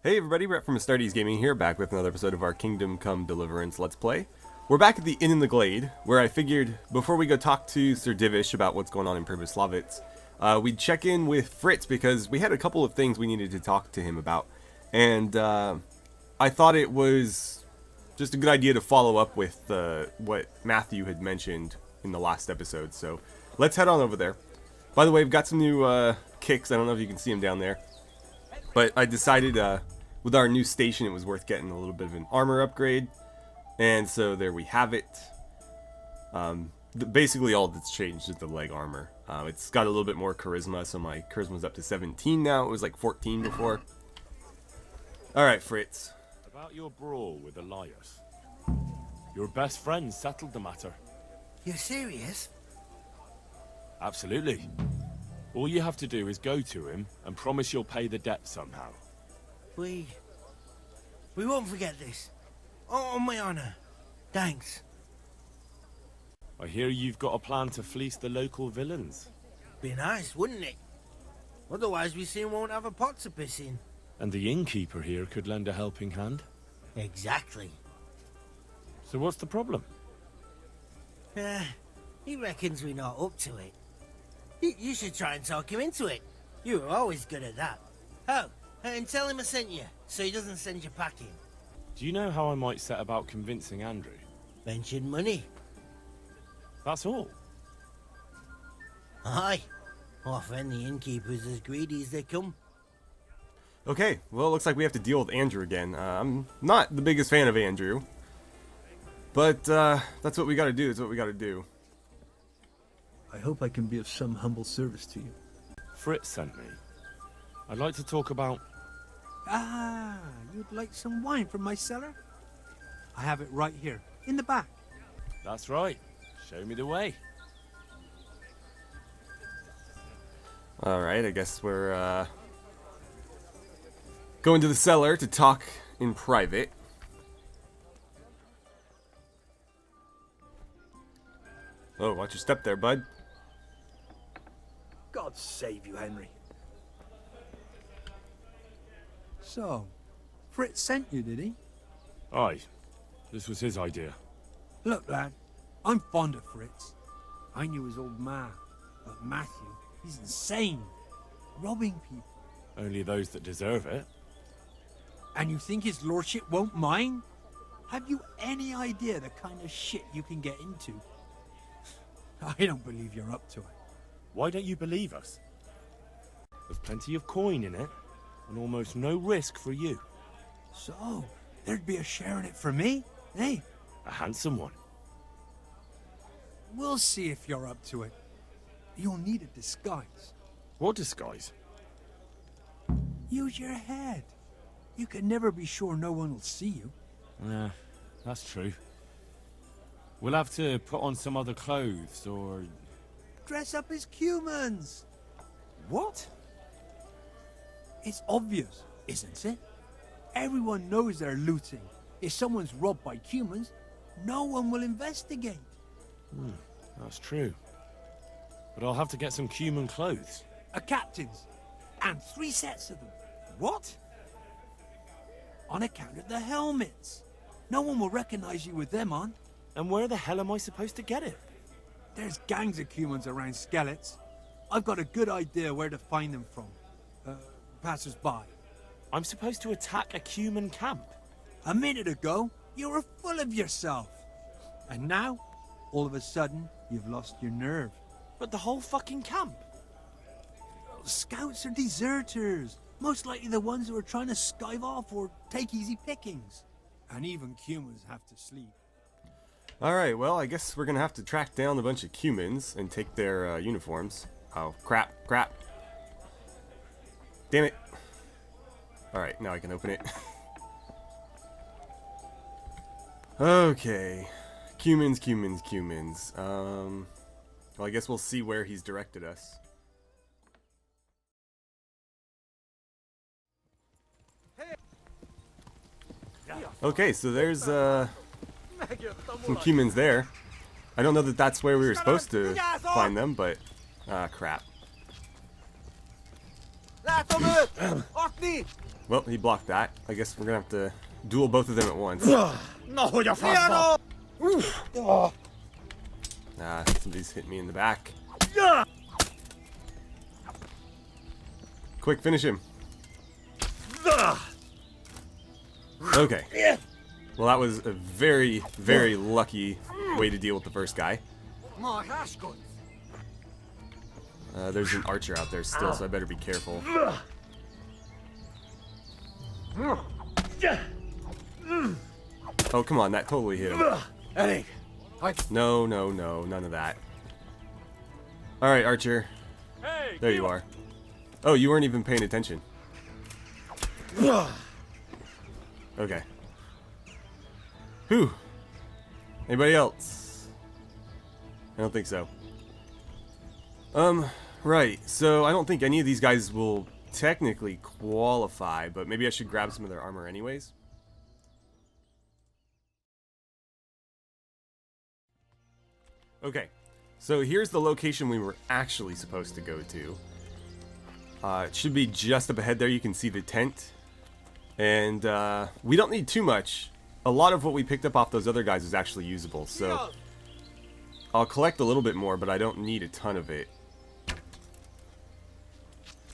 Hey everybody, Brett from AstartesGaming here, back with another episode of our Kingdom Come Deliverance Let's Play. We're back at the Inn in the Glade, where I figured, before we go talk to Sir Divish about what's going on in Pribyslavitz, we'd check in with Fritz, because we had a couple of things we needed to talk to him about. And I thought it was just a good idea to follow up with what Matthew had mentioned in the last episode. So let's head on over there. By the way, I've got some new kicks. I don't know if you can see them down there. But I decided with our new station it was worth getting a little bit of an armor upgrade. And so there we have it. Basically all that's changed is the leg armor. It's got a little bit more charisma, so my charisma's up to 17 now. It was like 14 before. Alright, Fritz. About your brawl with Elias. Your best friend settled the matter. You're serious? Absolutely. All you have to do is go to him and promise you'll pay the debt somehow. We won't forget this. On my honor. Thanks. I hear you've got a plan to fleece the local villains. Be nice, wouldn't it? Otherwise we soon won't have a pot to piss in. And the innkeeper here could lend a helping hand. Exactly. So what's the problem? He reckons we're not up to it. You should try and talk him into it. You were always good at that. Oh, and tell him I sent you, so he doesn't send you packing. Do you know how I might set about convincing Andrew? Mention money. That's all. Aye. Our friend the innkeeper's as greedy as they come. Okay, well it looks like we have to deal with Andrew again. I'm not the biggest fan of Andrew. But that's what we gotta do, that's what we gotta do. I hope I can be of some humble service to you. Fritz sent me. I'd like to talk about... Ah, you'd like some wine from my cellar? I have it right here, in the back. That's right. Show me the way. Alright, I guess we're going to the cellar to talk in private. Oh, watch your step there, bud. God save you, Henry. So, Fritz sent you, did he? Aye. This was his idea. Look, lad, I'm fond of Fritz. I knew his old man, but Matthew, he's insane. Robbing people. Only those that deserve it. And you think his lordship won't mind? Have you any idea the kind of shit you can get into? I don't believe you're up to it. Why don't you believe us? There's plenty of coin in it, and almost no risk for you. So, there'd be a share in it for me, eh? A handsome one. We'll see if you're up to it. You'll need a disguise. What disguise? Use your head. You can never be sure no one will see you. Yeah, that's true. We'll have to put on some other clothes, or... Dress up as Cumans. What? It's obvious, isn't it? Everyone knows they're looting. If someone's robbed by Cumans, no one will investigate. That's true. But I'll have to get some Cuman clothes. A captain's. And 3 sets of them. What? On account of the helmets. No one will recognize you with them on. And where the hell am I supposed to get it? There's gangs of Cumans around Skelets. I've got a good idea where to find them from. Passers-by. I'm supposed to attack a Cuman camp. A minute ago, you were full of yourself. And now, all of a sudden, you've lost your nerve. But the whole fucking camp. Scouts are deserters. Most likely the ones who are trying to skive off or take easy pickings. And even Cumans have to sleep. Alright, well, I guess we're gonna have to track down a bunch of Cumans and take their uniforms. Oh, crap. Damn it. Alright, now I can open it. Okay. Cumans. Well, I guess we'll see where he's directed us. Okay, so there's some Cumans there. I don't know that that's where we were supposed to find them, but crap. Well, he blocked that. I guess we're gonna have to duel both of them at once. No, you're fast. Ah, somebody's hit me in the back. Quick, finish him. Okay. Well, that was a very, very lucky way to deal with the first guy. There's an archer out there still, so I better be careful. Oh, come on, that totally hit him. Eddie, No, no, no, none of that. Alright, Archer. There you are. Oh, you weren't even paying attention. Okay. Whew. Anybody else? I don't think so. Right. So I don't think any of these guys will technically qualify, but maybe I should grab some of their armor anyways. Okay. So here's the location we were actually supposed to go to. It should be just up ahead there. You can see the tent. And we don't need too much. A lot of what we picked up off those other guys is actually usable, so I'll collect a little bit more, but I don't need a ton of it.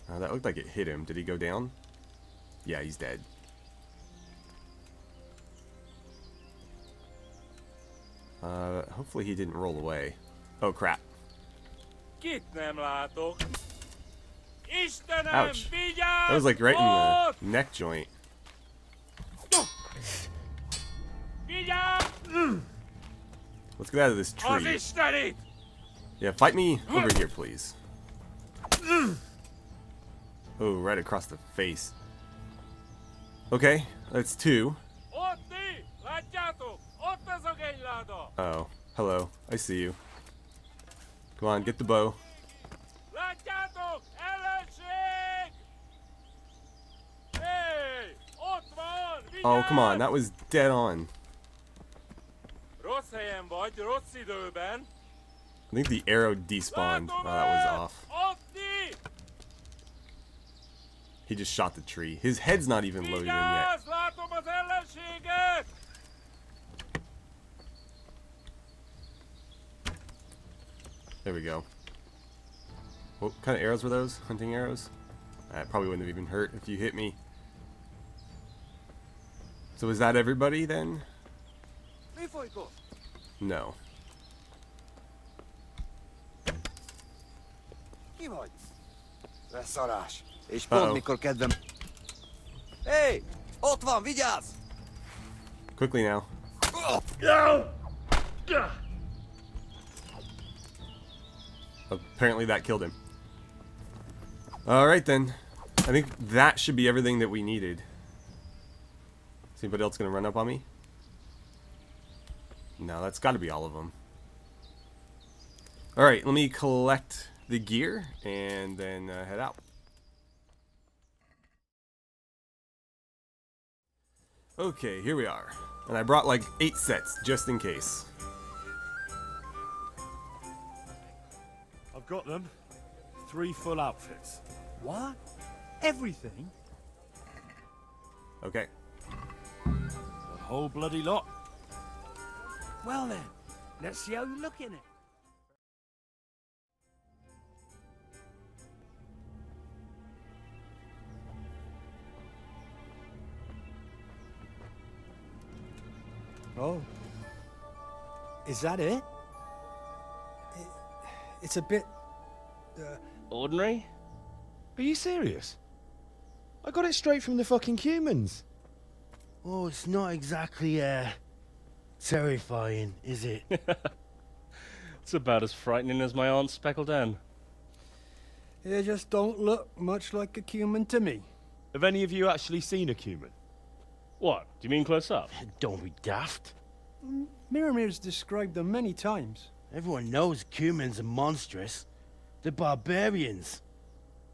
That looked like it hit him. Did he go down? Yeah, he's dead. Hopefully he didn't roll away. Oh, crap. Ouch. That was like right in the neck joint. Let's get out of this tree. Yeah, fight me over here, please. Oh, right across the face. Okay, that's two. Oh, hello. I see you. Come on, get the bow. Oh, come on, that was dead on. I think the arrow despawned. Oh, that was off. He just shot the tree. His head's not even loaded in yet. There we go. What kind of arrows were those? Hunting arrows? That probably wouldn't have even hurt if you hit me. So is that everybody then? No. Hey, ott van, vigyázz! Quickly now. Apparently that killed him. Alright then. I think that should be everything that we needed. Is anybody else going to run up on me? No, that's got to be all of them. Alright, let me collect the gear and then head out. Okay, here we are. And I brought like 8 sets, just in case. I've got them. 3 full outfits. What? Everything? Okay. The whole bloody lot. Well then, let's see how you look in it. Oh. Is that it? It's a bit... Ordinary? Are you serious? I got it straight from the fucking Cumans. Oh, it's not exactly, terrifying, is it? It's about as frightening as my aunt's speckled hen. It just don't look much like a Cuman to me. Have any of you actually seen a Cuman? What? Do you mean close up? Don't be daft. Miramir's described them many times. Everyone knows Cumans are monstrous. They're barbarians.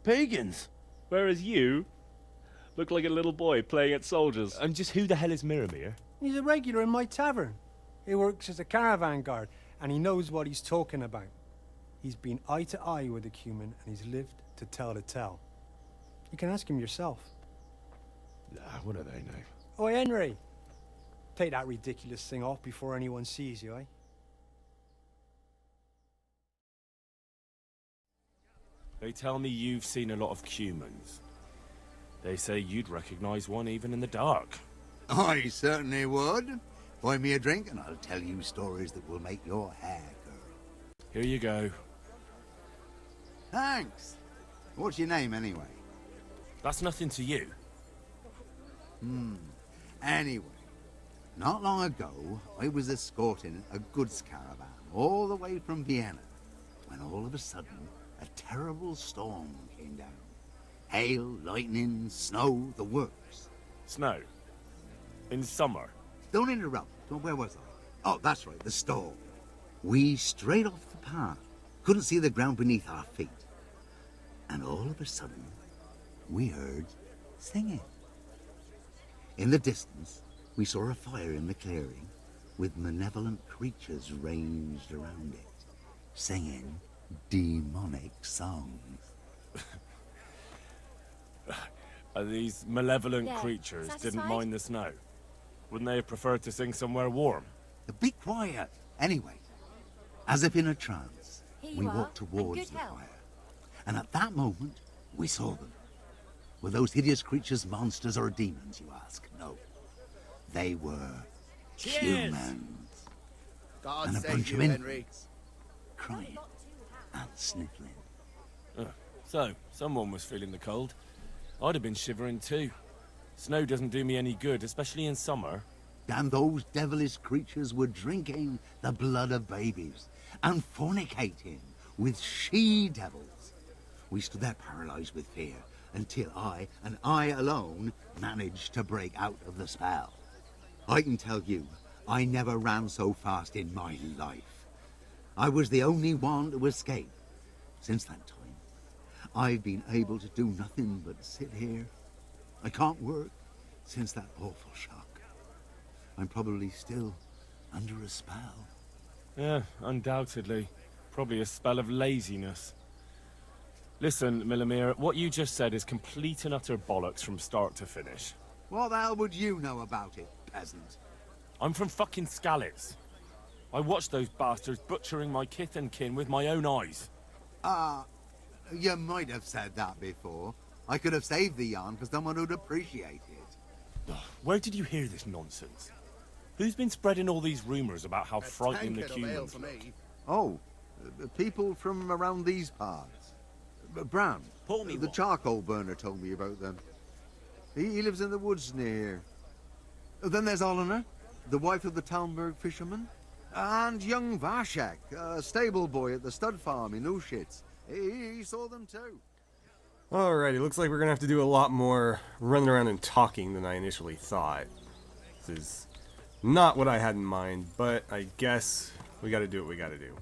Pagans. Whereas you look like a little boy playing at soldiers. And just who the hell is Miramir? He's a regular in my tavern. He works as a caravan guard, and he knows what he's talking about. He's been eye to eye with a Cuman, and he's lived to tell the tale. You can ask him yourself. What do they know? Oi, Henry. Take that ridiculous thing off before anyone sees you, eh? They tell me you've seen a lot of Cumans. They say you'd recognize one even in the dark. I certainly would. Buy me a drink and I'll tell you stories that will make your hair curl. Here you go. Thanks. What's your name anyway? That's nothing to you. Anyway, not long ago, I was escorting a goods caravan all the way from Vienna, when all of a sudden, a terrible storm came down. Hail, lightning, snow, the works. Snow. In summer. Don't interrupt. Where was I? Oh, that's right, the storm. We strayed off the path. Couldn't see the ground beneath our feet. And all of a sudden, we heard singing. In the distance, we saw a fire in the clearing, with malevolent creatures ranged around it, singing demonic songs. These malevolent Yeah, creatures didn't satisfied? mind the snow. Wouldn't they have preferred to sing somewhere warm? Be quiet. Anyway, as if in a trance, Here we you are, walked towards and good the health. fire. And at that moment, we saw them. Were those hideous creatures monsters or demons, you ask? No. They were humans. God And a save bunch you, of Henry. infants, crying and sniffling. So, someone was feeling the cold. I'd have been shivering too. Snow doesn't do me any good, especially in summer. And those devilish creatures were drinking the blood of babies and fornicating with she-devils. We stood there paralyzed with fear until I, and I alone, managed to break out of the spell. I can tell you, I never ran so fast in my life. I was the only one to escape. Since that time, I've been able to do nothing but sit here. I can't work since that awful shock. I'm probably still under a spell. Yeah, undoubtedly. Probably a spell of laziness. Listen, Millimere, what you just said is complete and utter bollocks from start to finish. What the hell would you know about it, peasant? I'm from fucking Skalitz. I watched those bastards butchering my kith and kin with my own eyes. You might have said that before. I could have saved the yarn for someone who'd appreciate it. Where did you hear this nonsense? Who's been spreading all these rumors about how frightening the humans look? Oh, people from around these parts. Bram, Pull me the one. charcoal burner told me about them. He lives in the woods near here. Then there's Olener, the wife of the Talmberg fisherman. And young Vashek, a stable boy at the stud farm in Ushitz. He saw them too. Alrighty, looks like we're gonna have to do a lot more running around and talking than I initially thought. This is not what I had in mind, but I guess we gotta do what we gotta do.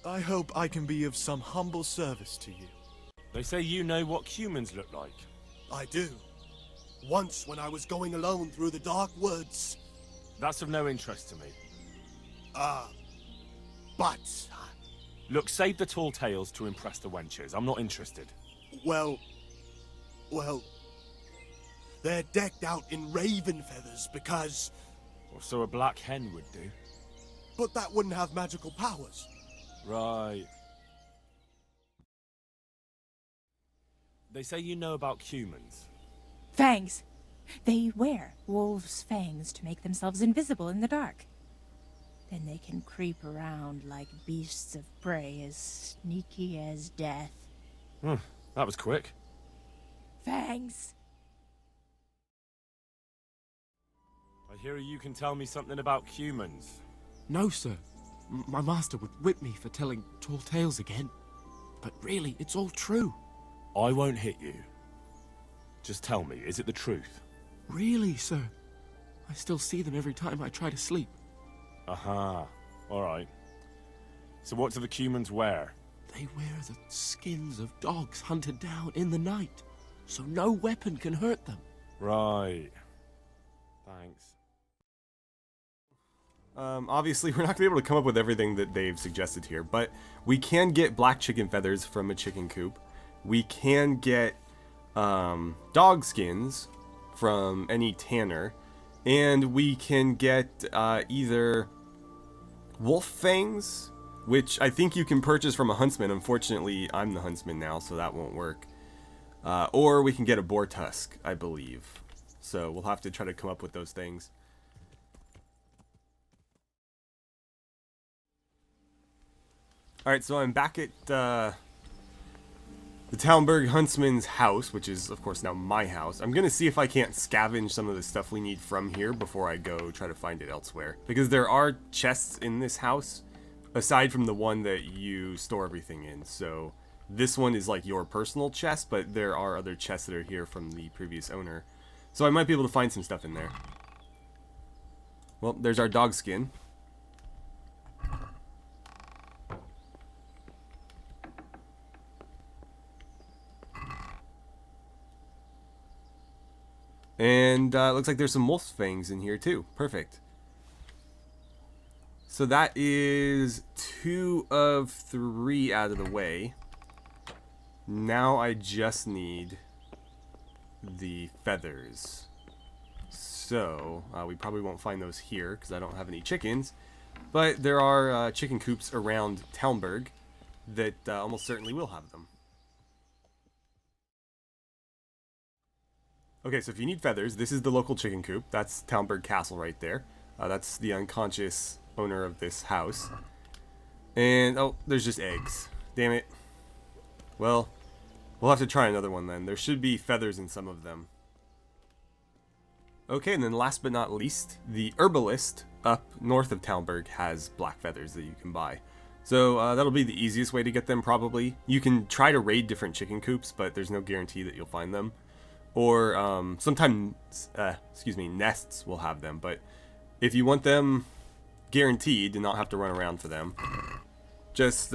I hope I can be of some humble service to you. They say you know what humans look like. I do. Once when I was going alone through the dark woods. That's of no interest to me. But, Look, save the tall tales to impress the wenches. I'm not interested. well, they're decked out in raven feathers because, Or so a black hen would do. but that wouldn't have magical powers. Right. They say you know about humans. Fangs. They wear wolves' fangs to make themselves invisible in the dark. Then they can creep around like beasts of prey as sneaky as death. That was quick. Fangs. I hear you can tell me something about humans. No, sir. My master would whip me for telling tall tales again. But really, it's all true. I won't hit you. Just tell me, is it the truth? Really, sir. I still see them every time I try to sleep. Aha. Alright. So what do the Cumans wear? They wear the skins of dogs hunted down in the night, so no weapon can hurt them. Right. Thanks. Obviously, we're not going to be able to come up with everything that they've suggested here, but we can get black chicken feathers from a chicken coop. We can get dog skins from any tanner, and we can get either wolf fangs, which I think you can purchase from a huntsman. Unfortunately, I'm the huntsman now, so that won't work. Or we can get a boar tusk, I believe. So we'll have to try to come up with those things. Alright, so I'm back at the Talmberg Huntsman's house, which is, of course, now my house. I'm going to see if I can't scavenge some of the stuff we need from here before I go try to find it elsewhere. Because there are chests in this house, aside from the one that you store everything in. So this one is like your personal chest, but there are other chests that are here from the previous owner. So I might be able to find some stuff in there. Well, there's our dog skin. And it looks like there's some wolf fangs in here too. Perfect. So that is 2 of 3 out of the way. Now I just need the feathers. So we probably won't find those here because I don't have any chickens. But there are chicken coops around Talmberg that almost certainly will have them. Okay, so if you need feathers, this is the local chicken coop. That's Talmberg Castle right there. That's the unconscious owner of this house. And, oh, there's just eggs. Damn it. Well, we'll have to try another one then. There should be feathers in some of them. Okay, and then last but not least, the herbalist up north of Talmberg has black feathers that you can buy. So that'll be the easiest way to get them probably. You can try to raid different chicken coops, but there's no guarantee that you'll find them. Or sometimes, nests will have them. But if you want them guaranteed and not have to run around for them, just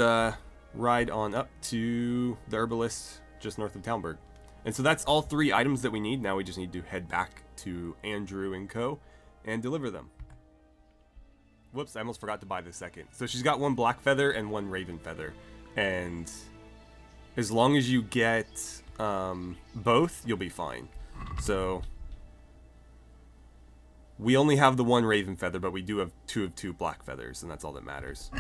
ride on up to the herbalist just north of Talmberg. And so that's all 3 items that we need. Now we just need to head back to Andrew and Co. and deliver them. Whoops, I almost forgot to buy the second. So she's got 1 black feather and 1 raven feather. And as long as you get both, you'll be fine. So we only have the 1 raven feather, but we do have 2 of 2 black feathers, and that's all that matters.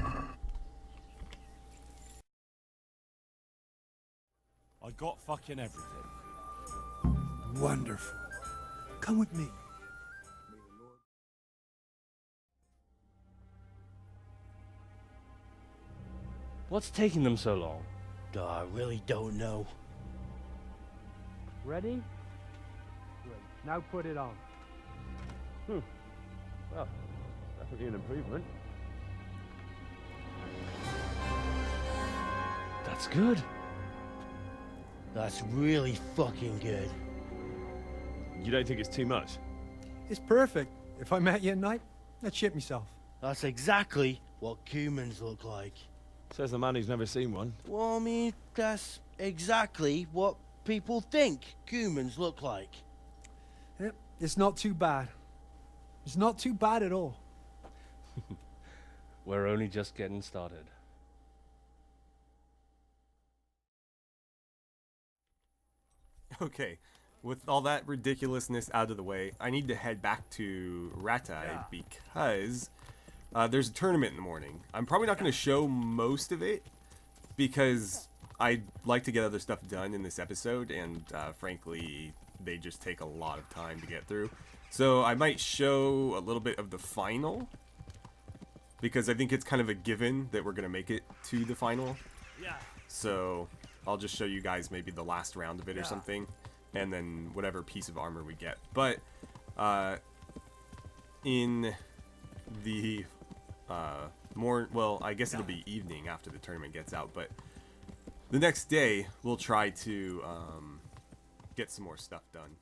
I got fucking everything. Wonderful. Come with me. What's taking them so long? I really don't know. Ready? Good. Now put it on. Well, definitely an improvement. That's good. That's really fucking good. You don't think it's too much? It's perfect. If I met you at night, I'd shit myself. That's exactly what Cumans look like. Says the man who's never seen one. Well, I mean, that's exactly what people think Cumans look like. Yep, it's not too bad. It's not too bad at all. We're only just getting started. Okay, with all that ridiculousness out of the way, I need to head back to Rattay because there's a tournament in the morning. I'm probably not going to show most of it because I'd like to get other stuff done in this episode, and frankly, they just take a lot of time to get through. So I might show a little bit of the final because I think it's kind of a given that we're going to make it to the final. So I'll just show you guys maybe the last round of it or something, and then whatever piece of armor we get. But in the well, I guess it'll be evening after the tournament gets out, but the next day we'll try to get some more stuff done.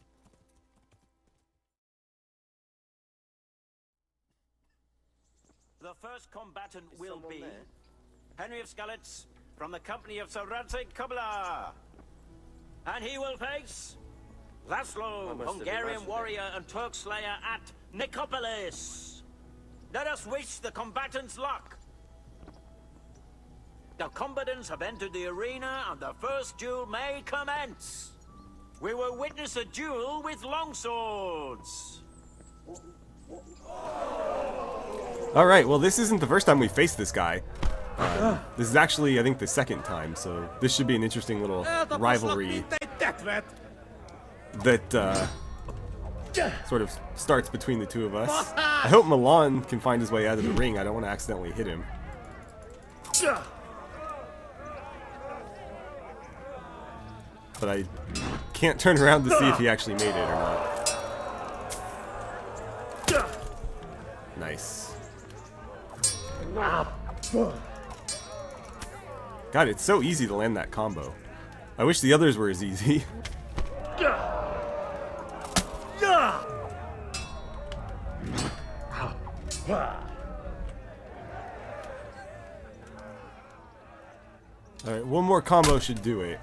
The first combatant will be Henry of Skalitz from the company of Sir Radzig Kubla. And he will face Laszlo, Hungarian warrior and Turk slayer at Nicopolis. Let us wish the combatants luck. The combatants have entered the arena, and the first duel may commence. We will witness a duel with longswords. All right, well, this isn't the first time we faced this guy. This is actually, I think, the second time, so this should be an interesting little rivalry that sort of starts between the two of us. I hope Milan can find his way out of the ring. I don't want to accidentally hit him. But I can't turn around to see if he actually made it or not. Nice. God, it's so easy to land that combo. I wish the others were as easy. Alright, one more combo should do it.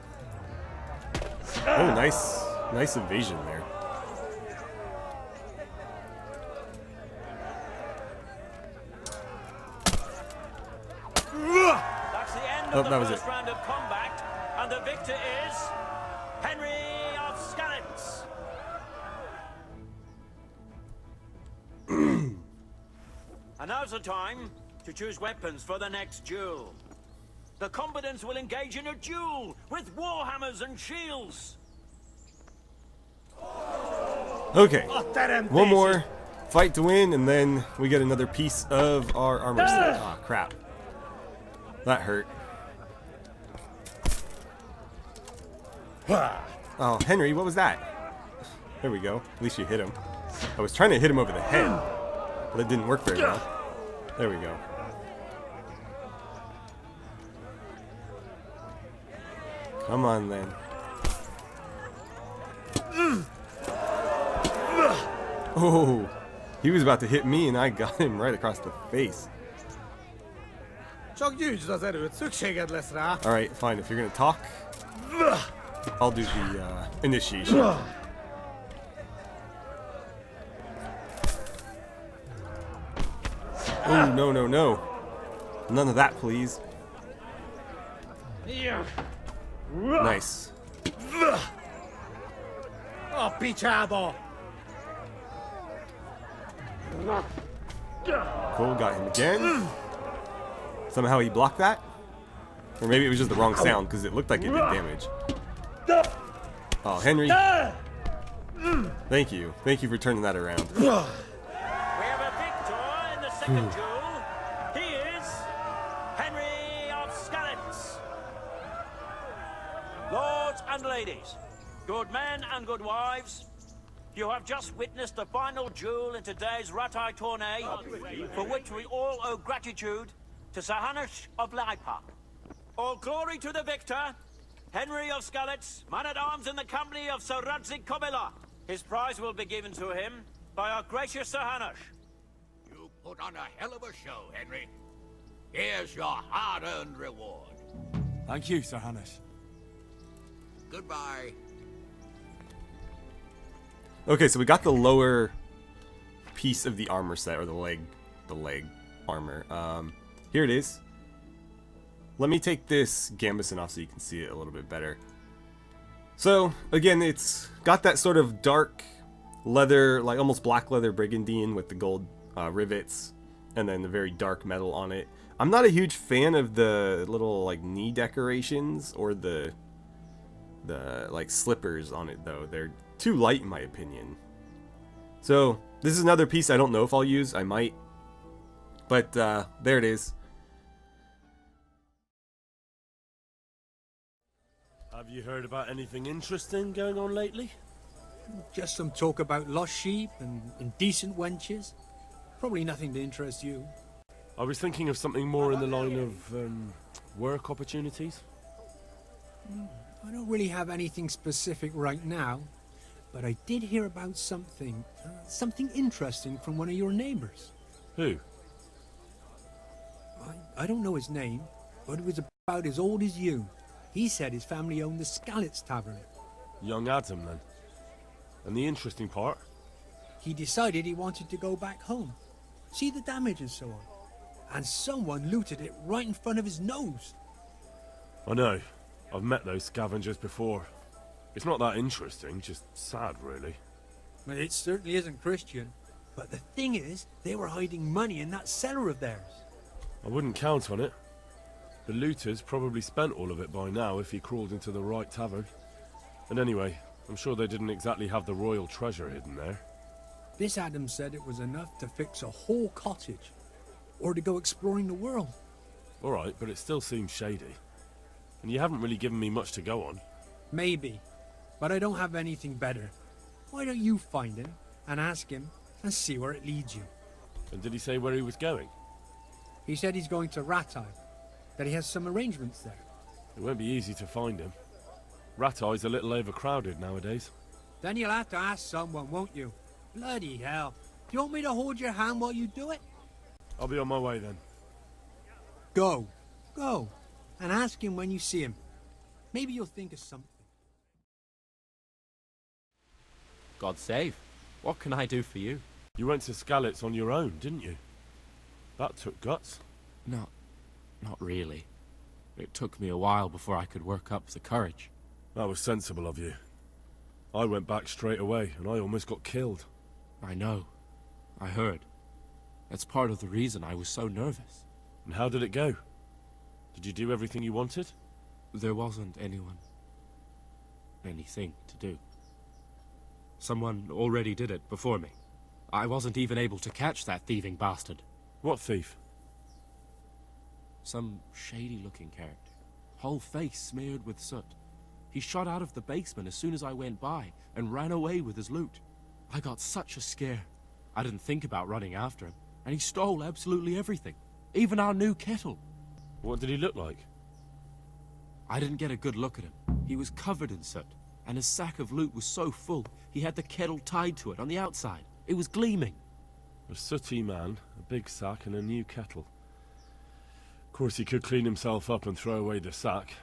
Oh, nice. Nice evasion there. That's the end of that the was first it. round of combat, and the victor is Henry of Skalitz. And now's the time to choose weapons for the next duel. The combatants will engage in a duel with warhammers and shields. Okay, one more fight to win, and then we get another piece of our armor set. Ah, crap. That hurt. Oh, Henry, what was that? There we go. At least you hit him. I was trying to hit him over the head, but it didn't work very well. There we go. Come on, then. Oh, he was about to hit me, and I got him right across the face. Alright, fine. If you're gonna talk, I'll do the initiation. Oh, no, no, no. None of that, please. Nice. Oh, pichado! Cool, got him again. Somehow he blocked that? Or maybe it was just the wrong sound, because it looked like it did damage. Oh, Henry. Thank you. Thank you for turning that around. We have a victor in the second duel. He is Henry of Skalitz. Lords and ladies, good men and good wives, you have just witnessed the final duel in today's Rattay tourney, for which we all owe gratitude to Sahanush of Laipa. All glory to the victor, Henry of Skalitz, man-at-arms in the company of Sir Radzig. His prize will be given to him by our gracious Sahanush. You put on a hell of a show, Henry. Here's your hard-earned reward. Thank you, Sir Hannes. Goodbye. Okay, so we got the lower piece of the armor set, or the leg armor. Here it is. Let me take this gambeson off so you can see it a little bit better. So, again, it's got that sort of dark leather, like almost black leather brigandine with the gold rivets, and then the very dark metal on it. I'm not a huge fan of the little like knee decorations or the like slippers on it, though. They're too light in my opinion. So this is another piece I don't know if I'll use. I might, but there it is. Have you heard about anything interesting going on lately? Just some talk about lost sheep and indecent wenches. Probably nothing to interest you. I was thinking of something more in the line of work opportunities. I don't really have anything specific right now, but I did hear about something interesting from one of your neighbors. Who? I don't know his name, but it was about as old as you. He said his family owned the Skalitz Tavern. Young Adam, then. And the interesting part? He decided he wanted to go back home. See the damage and so on. And someone looted it right in front of his nose. I know. I've met those scavengers before. It's not that interesting, just sad, really. Well, it certainly isn't Christian. But the thing is, they were hiding money in that cellar of theirs. I wouldn't count on it. The looters probably spent all of it by now if he crawled into the right tavern. And anyway, I'm sure they didn't exactly have the royal treasure hidden there. This Adam said it was enough to fix a whole cottage. Or to go exploring the world. Alright, but it still seems shady. And you haven't really given me much to go on. Maybe. But I don't have anything better. Why don't you find him, and ask him, and see where it leads you? And did he say where he was going? He said he's going to Rattay. That he has some arrangements there. It won't be easy to find him. Rattay's a little overcrowded nowadays. Then you'll have to ask someone, won't you? Bloody hell. Do you want me to hold your hand while you do it? I'll be on my way then. Go. Go. And ask him when you see him. Maybe you'll think of something. God save. What can I do for you? You went to Skalitz on your own, didn't you? That took guts. Not really. It took me a while before I could work up the courage. That was sensible of you. I went back straight away, and I almost got killed. I know. I heard. That's part of the reason I was so nervous. And how did it go? Did you do everything you wanted? There wasn't anything to do. Someone already did it before me. I wasn't even able to catch that thieving bastard. What thief? Some shady-looking character. Whole face smeared with soot. He shot out of the basement as soon as I went by and ran away with his loot. I got such a scare. I didn't think about running after him, and he stole absolutely everything. Even our new kettle. What did he look like? I didn't get a good look at him. He was covered in soot, and his sack of loot was so full, he had the kettle tied to it on the outside. It was gleaming. A sooty man, a big sack, and a new kettle. Of course, he could clean himself up and throw away the sack.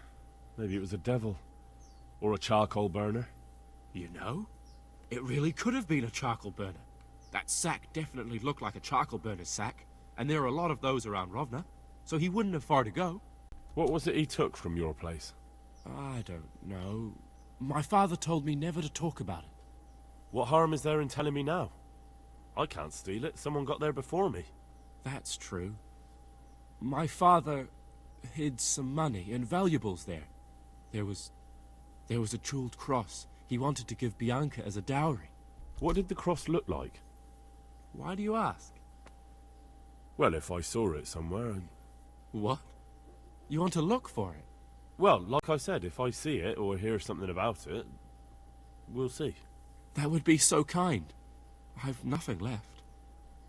Maybe it was a devil. Or a charcoal burner. You know, it really could have been a charcoal burner. That sack definitely looked like a charcoal burner's sack, and there are a lot of those around Rovna, so he wouldn't have far to go. What was it he took from your place? I don't know. My father told me never to talk about it. What harm is there in telling me now? I can't steal it. Someone got there before me. That's true. My father hid some money and valuables there. There was a jeweled cross he wanted to give Bianca as a dowry. What did the cross look like? Why do you ask? Well, if I saw it somewhere... What? You want to look for it? Well, like I said, if I see it or hear something about it, we'll see. That would be so kind. I've nothing left.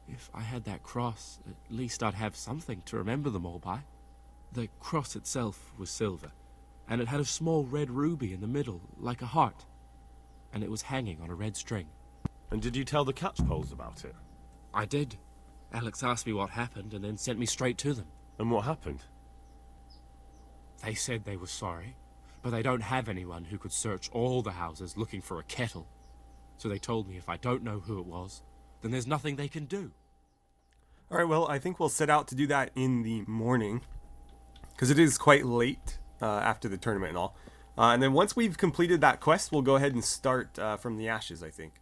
If I had that cross, at least I'd have something to remember them all by. The cross itself was silver, and it had a small red ruby in the middle, like a heart. And it was hanging on a red string. And did you tell the catchpoles about it? I did. Alex asked me what happened and then sent me straight to them. And what happened? They said they were sorry, but they don't have anyone who could search all the houses looking for a kettle. So they told me if I don't know who it was, then there's nothing they can do. Alright, well, I think we'll set out to do that in the morning, because it is quite late after the tournament and all. And then once we've completed that quest, we'll go ahead and start from the ashes, I think.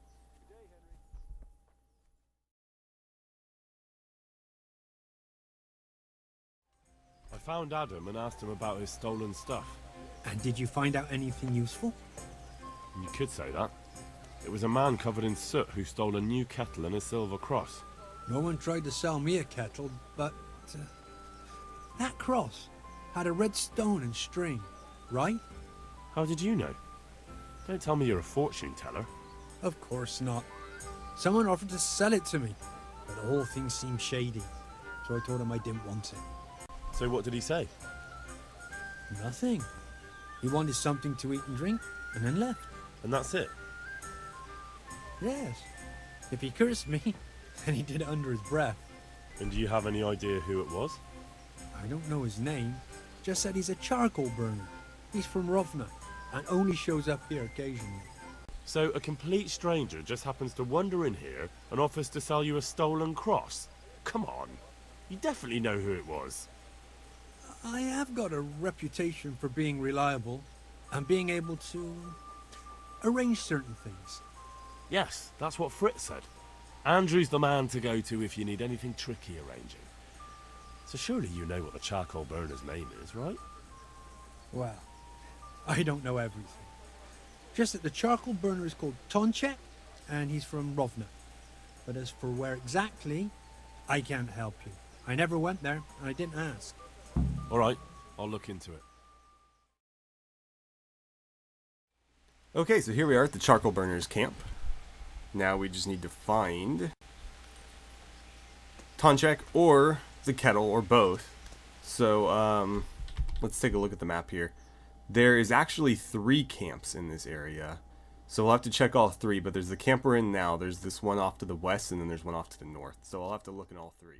I found Adam and asked him about his stolen stuff. And did you find out anything useful? You could say that. It was a man covered in soot who stole a new kettle and a silver cross. No one tried to sell me a kettle, but... that cross had a red stone and string, right? How did you know? Don't tell me you're a fortune teller. Of course not. Someone offered to sell it to me, but the whole thing seemed shady, so I told him I didn't want it. So what did he say? Nothing. He wanted something to eat and drink, and then left. And that's it? Yes. If he cursed me, then he did it under his breath. And do you have any idea who it was? I don't know his name. Just said he's a charcoal burner. He's from Rovna, and only shows up here occasionally. So a complete stranger just happens to wander in here and offers to sell you a stolen cross? come on. You definitely know who it was. I have got a reputation for being reliable and being able to arrange certain things. Yes, that's what Fritz said. Andrew's the man to go to if you need anything tricky arranging. So surely you know what the charcoal burner's name is, right? Well, I don't know everything. Just that the charcoal burner is called Tonchek, and he's from Rovna. But as for where exactly, I can't help you. I never went there, and I didn't ask. All right, I'll look into it. Okay, so here we are at the charcoal burners camp. Now we just need to find Tonchek or the kettle or both. So let's take a look at the map here. There is actually 3 camps in this area. So we'll have to check all 3, but there's the camp we're in now, there's this one off to the west, and then there's one off to the north. So I'll have to look in all 3.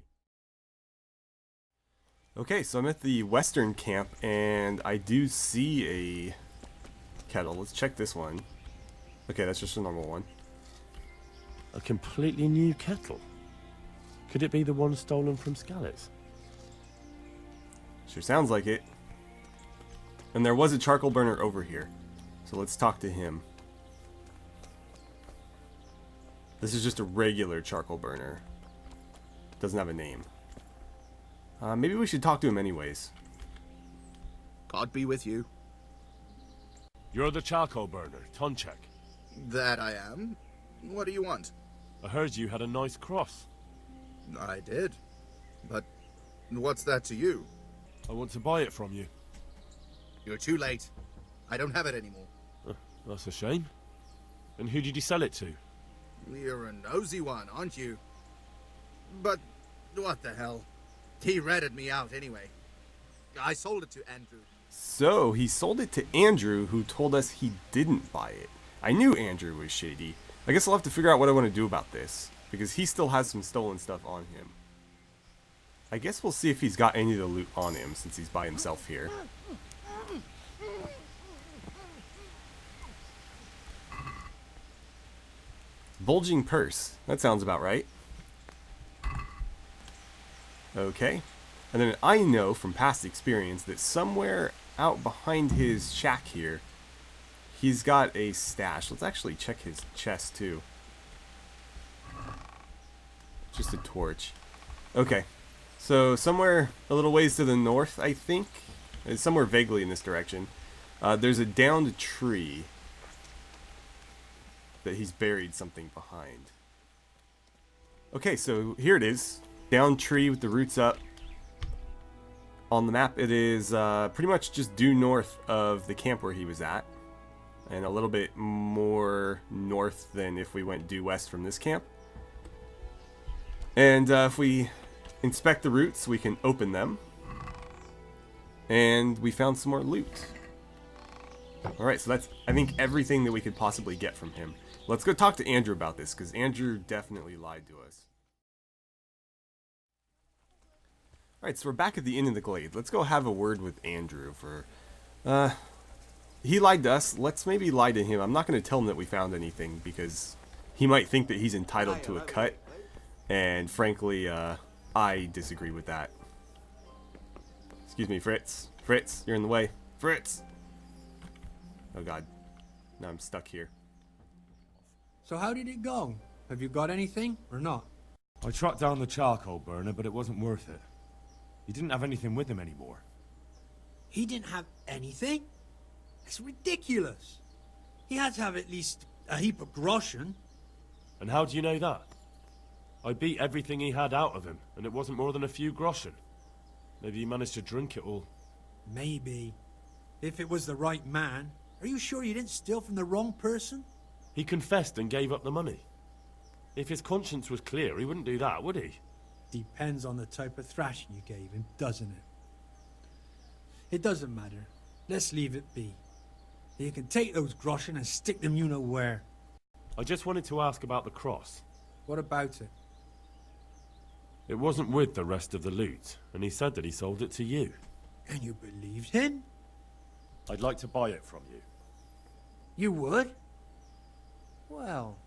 Okay, so I'm at the western camp, and I do see a kettle. Let's check this one. Okay, that's just a normal one. A completely new kettle? Could it be the one stolen from Skalitz? Sure sounds like it. And there was a charcoal burner over here. So let's talk to him. This is just a regular charcoal burner. Doesn't have a name. Maybe we should talk to him anyways. God be with you. You're the charcoal burner, Tonchek. That I am. What do you want? I heard you had a nice cross. I did. But what's that to you? I want to buy it from you. You're too late. I don't have it anymore. That's a shame. And who did you sell it to? You're a nosy one, aren't you? But what the hell? He ratted me out anyway. I sold it to Andrew. So he sold it to Andrew, who told us he didn't buy it. I knew Andrew was shady. I guess I'll have to figure out what I want to do about this, because he still has some stolen stuff on him. I guess we'll see if he's got any of the loot on him, since he's by himself here. Bulging purse. That sounds about right. Okay. And then I know from past experience that somewhere out behind his shack here, he's got a stash. Let's actually check his chest too. Just a torch. Okay. So somewhere a little ways to the north, I think. It's somewhere vaguely in this direction. There's a downed tree that he's buried something behind. Okay, so here it is. Downed tree with the roots up. On the map, it is pretty much just due north of the camp where he was at. And a little bit more north than if we went due west from this camp. And if we inspect the roots, we can open them. And we found some more loot. Alright, so that's, I think, everything that we could possibly get from him. Let's go talk to Andrew about this, because Andrew definitely lied to us. Alright, so we're back at the Inn in the Glade. Let's go have a word with Andrew for... he lied to us. Let's maybe lie to him. I'm not going to tell him that we found anything, because he might think that he's entitled to a cut. And frankly, I disagree with that. Excuse me, Fritz. Fritz, you're in the way. Fritz! Oh god. Now I'm stuck here. So how did it go? Have you got anything, or not? I tracked down the charcoal burner, but it wasn't worth it. He didn't have anything with him anymore. He didn't have anything? That's ridiculous. He had to have at least a heap of groschen. And how do you know that? I beat everything he had out of him, and it wasn't more than a few groschen. Maybe he managed to drink it all. Maybe. If it was the right man. Are you sure you didn't steal from the wrong person? He confessed and gave up the money. If his conscience was clear, he wouldn't do that, would he? Depends on the type of thrashing you gave him, doesn't it? It doesn't matter. Let's leave it be. You can take those groschen and stick them you know where. I just wanted to ask about the cross. What about it? It wasn't with the rest of the loot, and he said that he sold it to you. And you believed him? I'd like to buy it from you. You would? Well,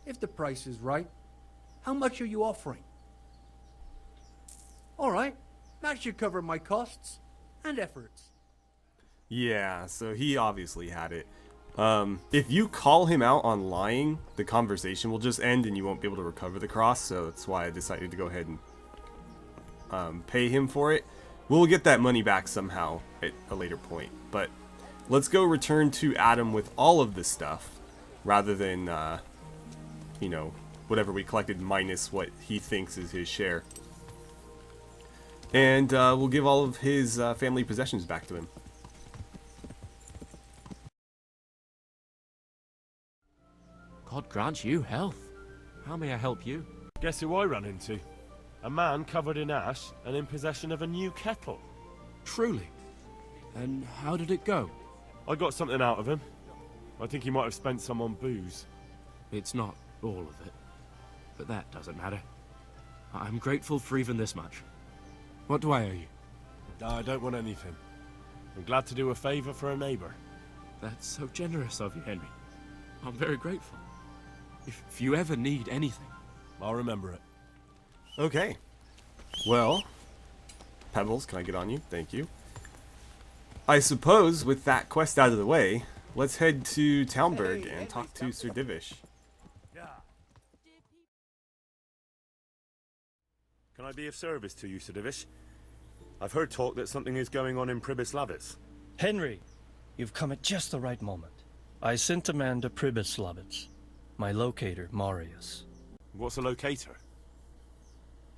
if the price is right, how much are you offering? All right, that should cover my costs and efforts. Yeah, so he obviously had it. If you call him out on lying, the conversation will just end and you won't be able to recover the cross, so that's why I decided to go ahead and pay him for it. We'll get that money back somehow at a later point, but let's go return to Adam with all of this stuff, rather than, you know, whatever we collected minus what he thinks is his share. And we'll give all of his family possessions back to him. God grant you health. How may I help you? Guess who I ran into? A man covered in ash and in possession of a new kettle. Truly? And how did it go? I got something out of him. I think he might have spent some on booze. It's not all of it, but that doesn't matter. I'm grateful for even this much. What do I owe you? I don't want anything. I'm glad to do a favor for a neighbor. That's so generous of you, Henry. I'm very grateful. If you ever need anything, I'll remember it. Okay. Well, Pebbles, can I get on you? Thank you. I suppose with that quest out of the way, let's head to Townburg and talk to Sir Divish. Can I be of service to you, Sir Divish? I've heard talk that something is going on in Pribyslavitz. Henry, you've come at just the right moment. I sent a man to Pribyslavitz. My locator, Marius. What's a locator?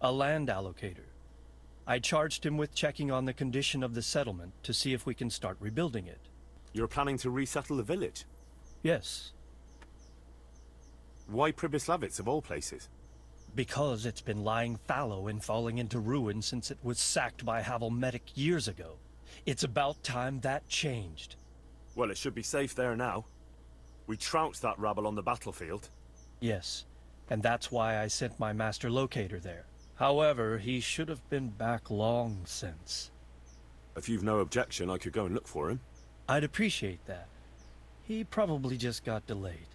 A land allocator. I charged him with checking on the condition of the settlement to see if we can start rebuilding it. You're planning to resettle the village? Yes. Why Pribyslavitz, of all places? Because it's been lying fallow and falling into ruin since it was sacked by Havelmetic years ago. It's about time that changed. Well, it should be safe there now. We trounced that rabble on the battlefield. Yes, and that's why I sent my master locator there. However, he should have been back long since. If you've no objection, I could go and look for him. I'd appreciate that. He probably just got delayed.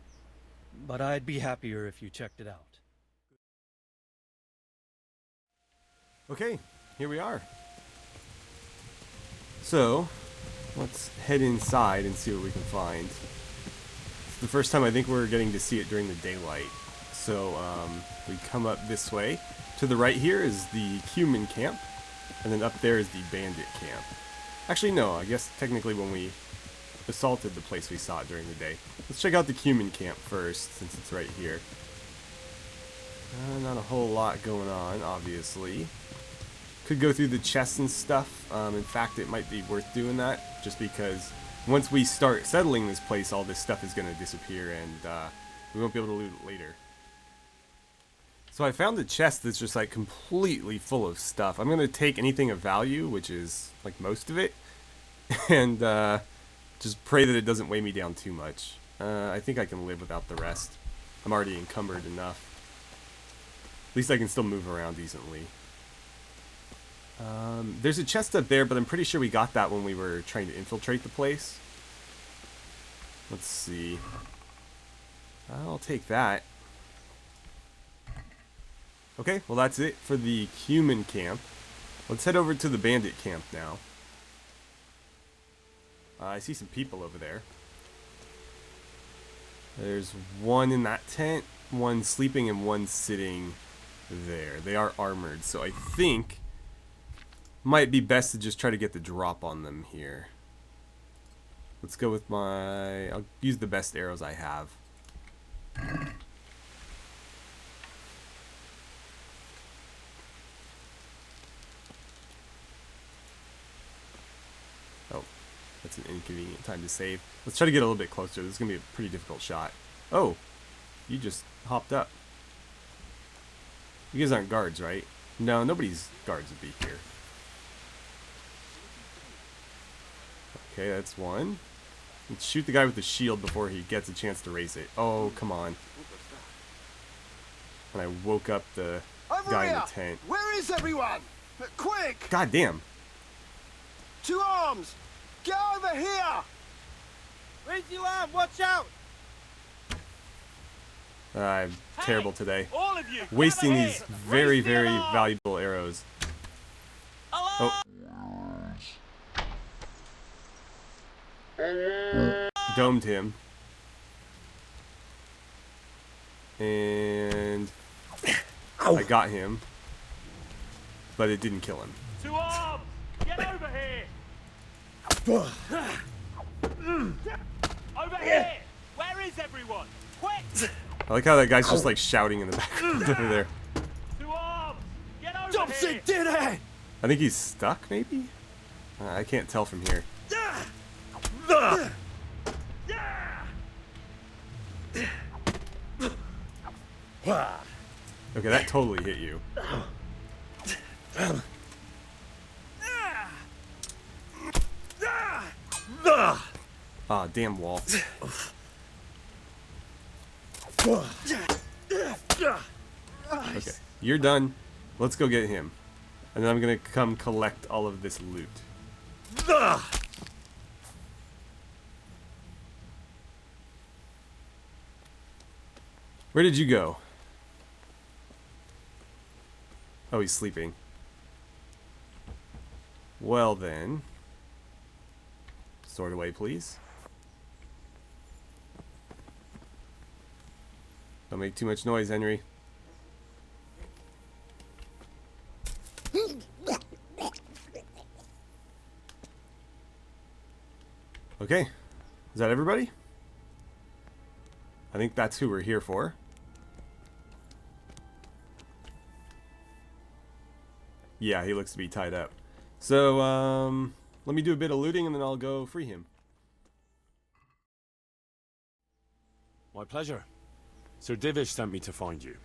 But I'd be happier if you checked it out. Okay, here we are. So, let's head inside and see what we can find. It's the first time I think we're getting to see it during the daylight. So, we come up this way. To the right here is the Cuman camp, and then up there is the bandit camp. Actually, no, I guess technically when we assaulted the place we saw it during the day. Let's check out the Cuman camp first, since it's right here. Not a whole lot going on, obviously. Could go through the chests and stuff. In fact, it might be worth doing that, just because once we start settling this place, all this stuff is going to disappear, and we won't be able to loot it later. So I found a chest that's just like completely full of stuff. I'm going to take anything of value, which is like most of it, and just pray that it doesn't weigh me down too much. I think I can live without the rest. I'm already encumbered enough. At least I can still move around decently. There's a chest up there, but I'm pretty sure we got that when we were trying to infiltrate the place. Let's see. I'll take that. Okay, well that's it for the Cuman camp. Let's head over to the bandit camp now. I see some people over there. There's one in that tent, one sleeping, and one sitting there. They are armored, so I think might be best to just try to get the drop on them here. Let's go with my... I'll use the best arrows I have. Oh, that's an inconvenient time to save. Let's try to get a little bit closer. This is going to be a pretty difficult shot. Oh, you just hopped up. You guys aren't guards, right? No, nobody's guards would be here. Okay, that's one. Let's shoot the guy with the shield before he gets a chance to raise it. Oh, come on. And I woke up the guy in the tent. Where is everyone? Quick! God damn. To arms! Get over here! Raise your arm! Watch out! I'm terrible today. All of you, Wasting gather these here. very, Raise the very alarm. valuable arrows. Oh. Domed him. And I got him. But it didn't kill him. To arms! Get over here! Over here! Where is everyone? Quick! I like how that guy's just like shouting in the background over there. To arms! Get over Jump here! it, did it! I think he's stuck, maybe? I can't tell from here. Okay, that totally hit you. Ah, damn wall. Okay, you're done. Let's go get him. And then I'm gonna come collect all of this loot. Where did you go? Oh, he's sleeping. Well then. Sword away, please. Don't make too much noise, Henry. Okay. Is that everybody? I think that's who we're here for. Yeah, he looks to be tied up. So, let me do a bit of looting and then I'll go free him. My pleasure. Sir Divish sent me to find you.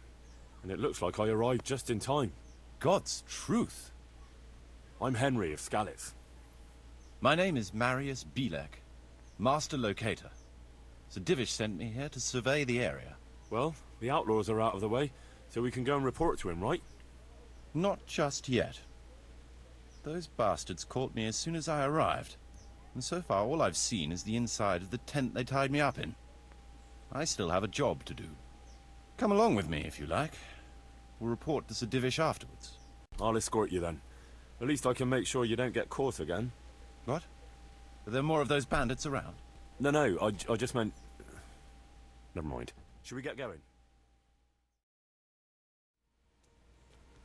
And it looks like I arrived just in time. God's truth. I'm Henry of Skalitz. My name is Marius Bielek, Master Locator. Sir Divish sent me here to survey the area. Well, the outlaws are out of the way, so we can go and report to him, right? Not just yet. Those bastards caught me as soon as I arrived. And so far all I've seen is the inside of the tent they tied me up in. I still have a job to do. Come along with me if you like. We'll report to Sir Divish afterwards. I'll escort you then. At least I can make sure you don't get caught again. What? Are there more of those bandits around? No, I just meant... Never mind. Should we get going?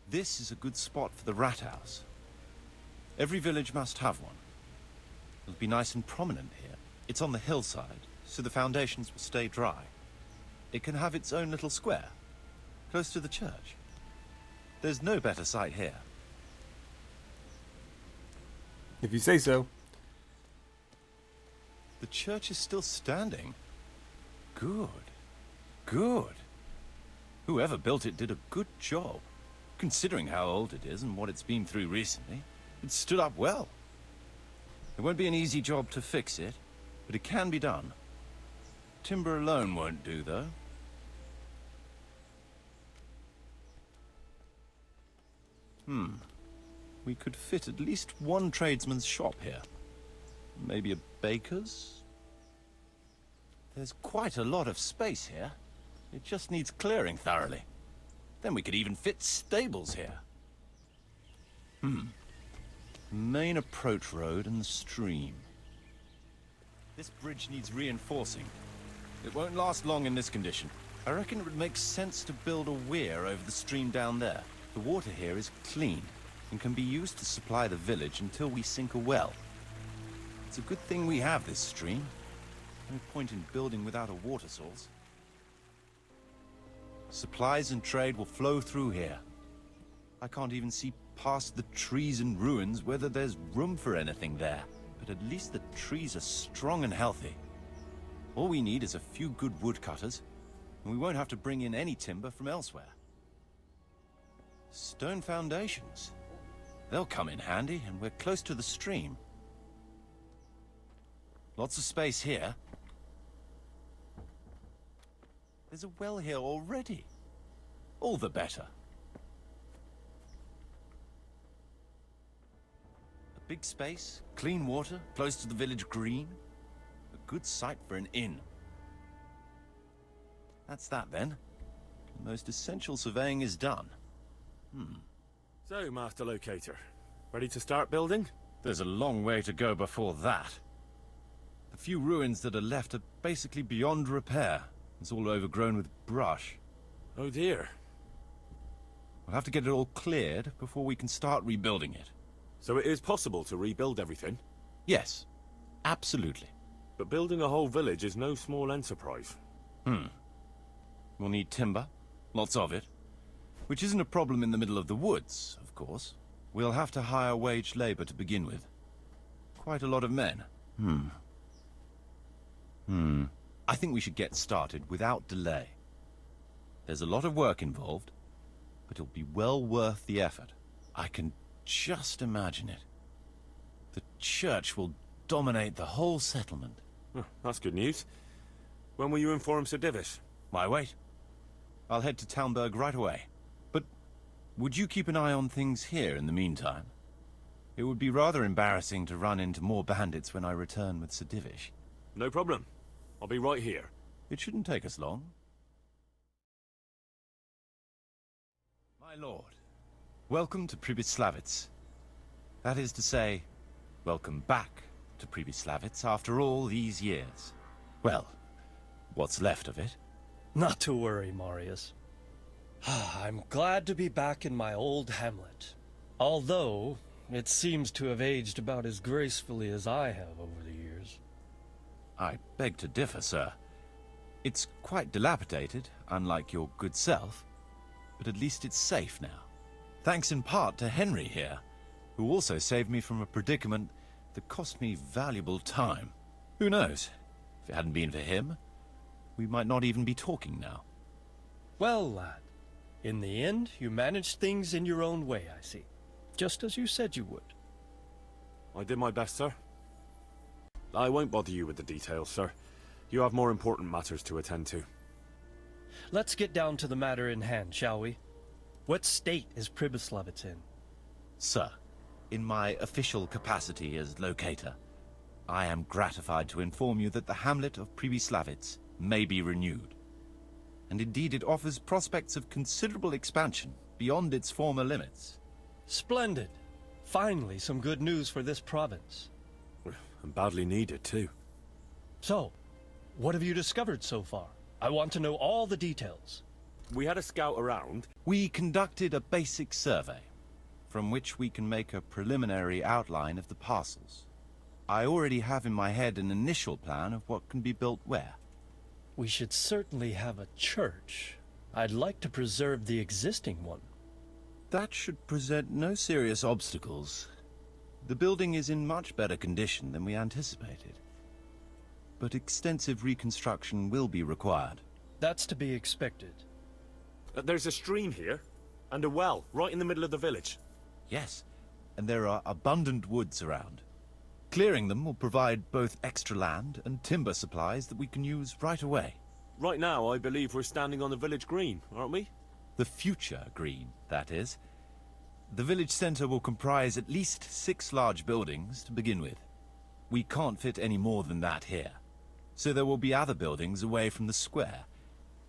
This is a good spot for the rat house. Every village must have one. It'll be nice and prominent here. It's on the hillside, so the foundations will stay dry. It can have its own little square, close to the church. There's no better site here. If you say so. The church is still standing. Good. Good. Whoever built it did a good job. Considering how old it is and what it's been through recently, it stood up well. It won't be an easy job to fix it, but it can be done. Timber alone won't do, though. We could fit at least one tradesman's shop here. Maybe a baker's? There's quite a lot of space here. It just needs clearing thoroughly. Then we could even fit stables here. Main approach road and the stream. This bridge needs reinforcing. It won't last long in this condition. I reckon it would make sense to build a weir over the stream down there. The water here is clean and can be used to supply the village until we sink a well. It's a good thing we have this stream. No point in building without a water source. Supplies and trade will flow through here. I can't even see past the trees and ruins whether there's room for anything there. But at least the trees are strong and healthy. All we need is a few good woodcutters, and we won't have to bring in any timber from elsewhere. Stone foundations. They'll come in handy, and we're close to the stream. Lots of space here. There's a well here already. All the better. A big space, clean water, close to the village green. A good site for an inn. That's that then. The most essential surveying is done. So, Master Locator, Ready to start building? There's a long way to go before that. The few ruins that are left are basically beyond repair. It's all overgrown with brush. Oh dear. We'll have to get it all cleared before we can start rebuilding it. So it is possible to rebuild everything? Yes, absolutely. But building a whole village is no small enterprise. We'll need timber, lots of it, which isn't a problem in the middle of the woods, of course. We'll have to hire wage labor to begin with. Quite a lot of men. I think we should get started without delay. There's a lot of work involved, but it'll be well worth the effort. I can just imagine it. The church will dominate the whole settlement. That's good news. When will you inform Sir Divish? Why wait? I'll head to Talmberg right away. But would you keep an eye on things here in the meantime? It would be rather embarrassing to run into more bandits when I return with Sir Divish. No problem. I'll be right here. It shouldn't take us long. My lord, welcome to Pribyslavitz. That is to say, welcome back to Pribyslavitz after all these years. Well, what's left of it. Not to worry, Marius. I'm glad to be back in my old hamlet. Although, it seems to have aged about as gracefully as I have over the years. I beg to differ, sir. It's quite dilapidated, unlike your good self, but at least it's safe now. Thanks in part to Henry here, who also saved me from a predicament that cost me valuable time. Who knows? If it hadn't been for him, we might not even be talking now. Well, lad, in the end, you managed things in your own way, I see. Just as you said you would. I did my best, sir. I won't bother you with the details, sir. You have more important matters to attend to. Let's get down to the matter in hand, shall we? What state is Pribyslavitz in? Sir, in my official capacity as locator, I am gratified to inform you that the hamlet of Pribyslavitz may be renewed. And indeed it offers prospects of considerable expansion beyond its former limits. Splendid. Finally, some good news for this province. And badly needed, too. So, what have you discovered so far? I want to know all the details. We had a scout around. We conducted a basic survey, from which we can make a preliminary outline of the parcels. I already have in my head an initial plan of what can be built where. We should certainly have a church. I'd like to preserve the existing one. That should present no serious obstacles. The building is in much better condition than we anticipated. But extensive reconstruction will be required. That's to be expected. There's a stream here, and a well, right in the middle of the village. Yes, and there are abundant woods around. Clearing them will provide both extra land and timber supplies that we can use right away. Right now, I believe we're standing on the village green, aren't we? The future green, that is. The village centre will comprise at least 6 large buildings to begin with. We can't fit any more than that here. So there will be other buildings away from the square.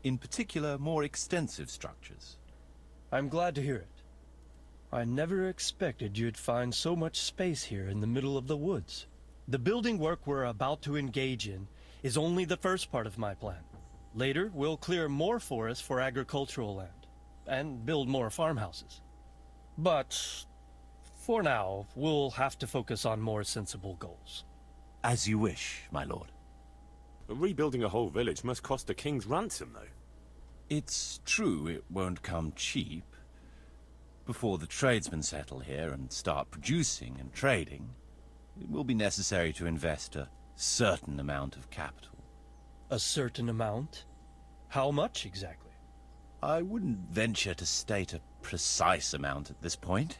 In particular, more extensive structures. I'm glad to hear it. I never expected you'd find so much space here in the middle of the woods. The building work we're about to engage in is only the first part of my plan. Later, we'll clear more forest for agricultural land, and build more farmhouses. But, for now, we'll have to focus on more sensible goals. As you wish, my lord. Rebuilding a whole village must cost a king's ransom, though. It's true it won't come cheap. Before the tradesmen settle here and start producing and trading, it will be necessary to invest a certain amount of capital. A certain amount? How much exactly? I wouldn't venture to state a precise amount at this point,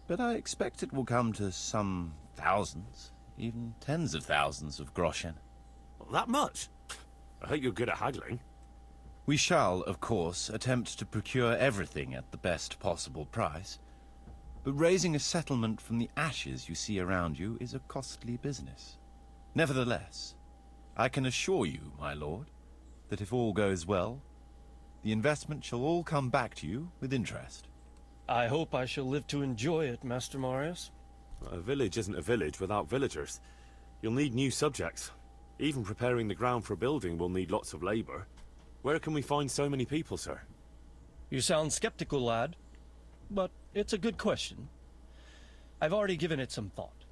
but I expect it will come to some thousands, even tens of thousands of groschen. That much? I hope you're good at haggling. We shall, of course, attempt to procure everything at the best possible price, but raising a settlement from the ashes you see around you is a costly business. Nevertheless, I can assure you, my lord, that if all goes well, the investment shall all come back to you with interest. I hope I shall live to enjoy it, Master Marius. A village isn't a village without villagers. You'll need new subjects. Even preparing the ground for a building will need lots of labor. Where can we find so many people, sir? You sound skeptical, lad. But it's a good question. I've already given it some thought.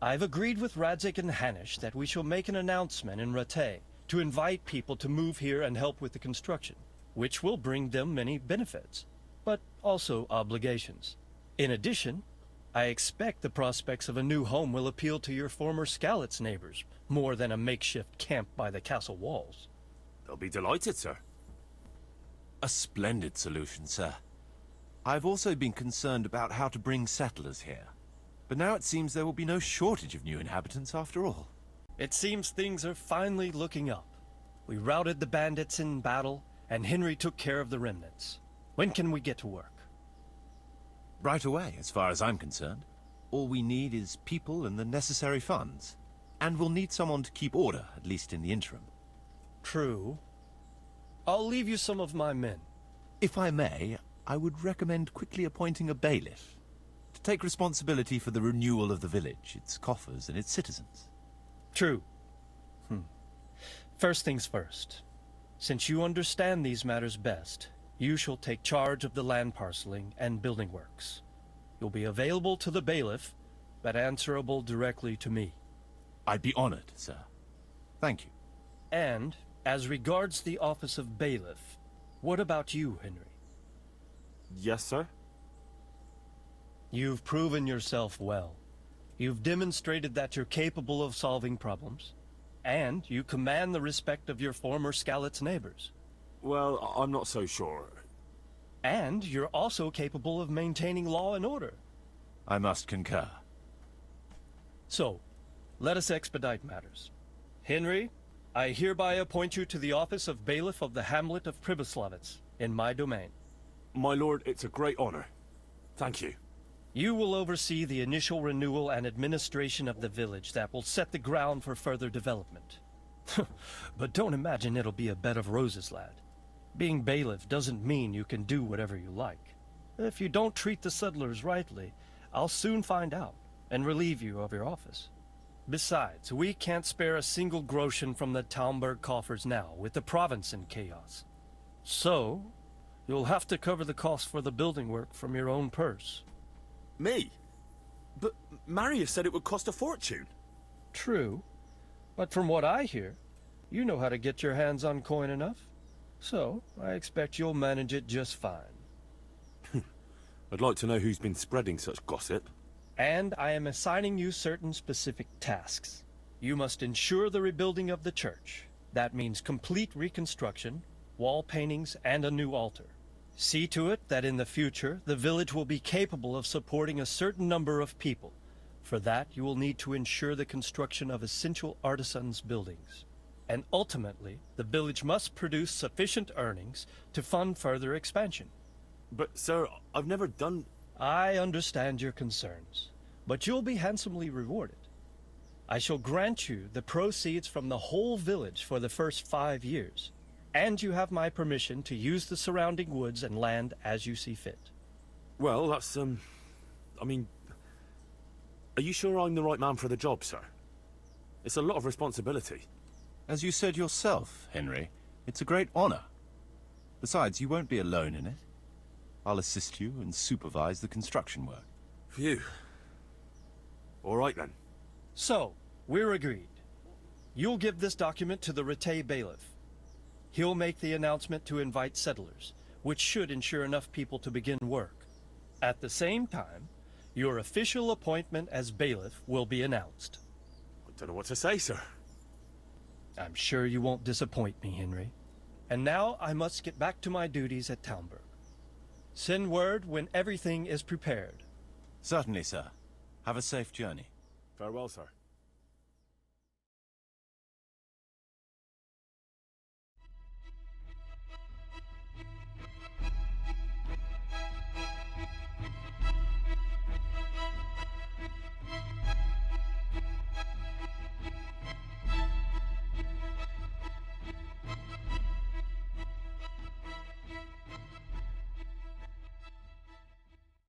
I've agreed with Radzig and Hanish that we shall make an announcement in Rattay to invite people to move here and help with the construction, which will bring them many benefits, but also obligations. In addition, I expect the prospects of a new home will appeal to your former Skalitz neighbors, more than a makeshift camp by the castle walls. They'll be delighted, sir. A splendid solution, sir. I've also been concerned about how to bring settlers here. But now it seems there will be no shortage of new inhabitants after all. It seems things are finally looking up. We routed the bandits in battle, and Henry took care of the remnants. When can we get to work? Right away, as far as I'm concerned. All we need is people and the necessary funds. And we'll need someone to keep order, at least in the interim. True. I'll leave you some of my men. If I may, I would recommend quickly appointing a bailiff to take responsibility for the renewal of the village, its coffers and its citizens. True. First things first. Since you understand these matters best, you shall take charge of the land parceling and building works. You'll be available to the bailiff, but answerable directly to me. I'd be honored, sir. Thank you. And, as regards the office of bailiff, what about you, Henry? Yes, sir? You've proven yourself well. You've demonstrated that you're capable of solving problems, and you command the respect of your former Skalitz neighbors. Well, I'm not so sure. And you're also capable of maintaining law and order. I must concur. So, let us expedite matters. Henry, I hereby appoint you to the office of bailiff of the hamlet of Pribyslavitz, in my domain. My lord, it's a great honor. Thank you. You will oversee the initial renewal and administration of the village that will set the ground for further development. But don't imagine it'll be a bed of roses, lad. Being bailiff doesn't mean you can do whatever you like. If you don't treat the settlers rightly, I'll soon find out and relieve you of your office. Besides, we can't spare a single groschen from the Talmberg coffers now, with the province in chaos. So, you'll have to cover the cost for the building work from your own purse. Me? But Marius said it would cost a fortune. True. But from what I hear, you know how to get your hands on coin enough. So, I expect you'll manage it just fine. I'd like to know who's been spreading such gossip. And I am assigning you certain specific tasks. You must ensure the rebuilding of the church. That means complete reconstruction, wall paintings, and a new altar. See to it that in the future, the village will be capable of supporting a certain number of people. For that, you will need to ensure the construction of essential artisans' buildings. And ultimately, the village must produce sufficient earnings to fund further expansion. But, sir, I've never done... I understand your concerns, but you'll be handsomely rewarded. I shall grant you the proceeds from the whole village for the first 5 years. And you have my permission to use the surrounding woods and land as you see fit. Well, that's, I mean... Are you sure I'm the right man for the job, sir? It's a lot of responsibility. As you said yourself, Henry, it's a great honor. Besides, you won't be alone in it. I'll assist you and supervise the construction work. Phew. All right, then. So, we're agreed. You'll give this document to the Rattay bailiff. He'll make the announcement to invite settlers, which should ensure enough people to begin work. At the same time, your official appointment as bailiff will be announced. I don't know what to say, sir. I'm sure you won't disappoint me, Henry. And now I must get back to my duties at Talmberg. Send word when everything is prepared. Certainly, sir. Have a safe journey. Farewell, sir.